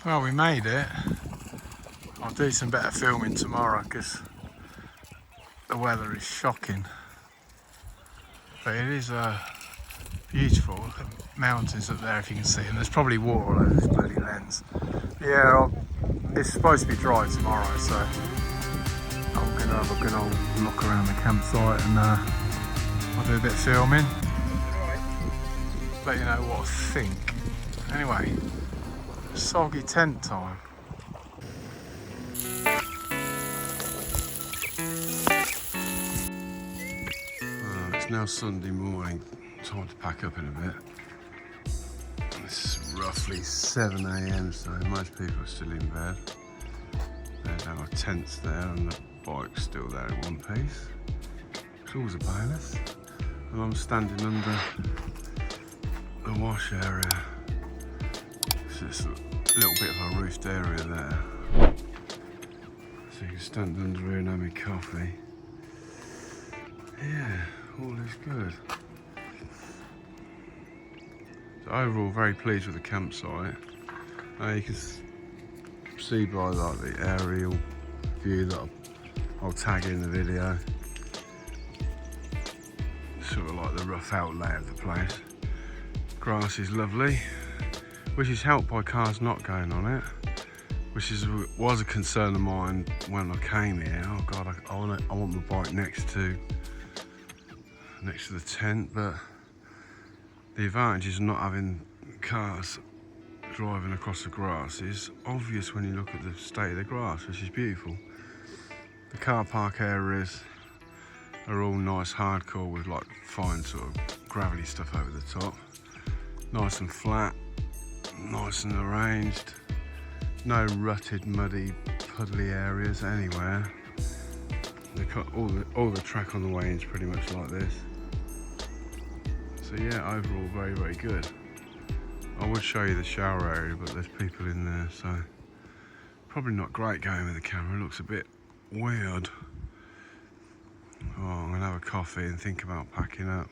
Well, we made it. I'll do some better filming tomorrow because the weather is shocking. But it is beautiful. The mountains up there, if you can see them. There's probably water all over this bloody lens. Yeah, it's supposed to be dry tomorrow, so I'm going to have a good old look around the campsite and I'll do a bit of filming. Let you know what I think. Anyway, soggy tent time. It's now Sunday morning, time to pack up in a bit. It's roughly 7 AM, so most people are still in bed. There's our tents there and the bike's still there in one piece. It's always a bonus. And I'm standing under the wash area. So it's a little bit of a roofed area there. So you can stand under here and have my coffee. Yeah, all is good. So overall, very pleased with the campsite. You can see by like the aerial view that I'll tag in the video. Sort of like the rough outlay of the place. Grass is lovely, which is helped by cars not going on it, which was a concern of mine when I came here. Oh God, I want my bike next to the tent, but the advantages of not having cars driving across the grass is obvious when you look at the state of the grass, which is beautiful. The car park areas are all nice hardcore with like fine sort of gravelly stuff over the top. Nice and flat, nice and arranged. No rutted, muddy, puddly areas anywhere. They've got all the track on the way in is pretty much like this. So yeah, overall very, very good. I would show you the shower area, but there's people in there, so probably not great going with the camera. It looks a bit weird. Oh, I'm gonna have a coffee and think about packing up.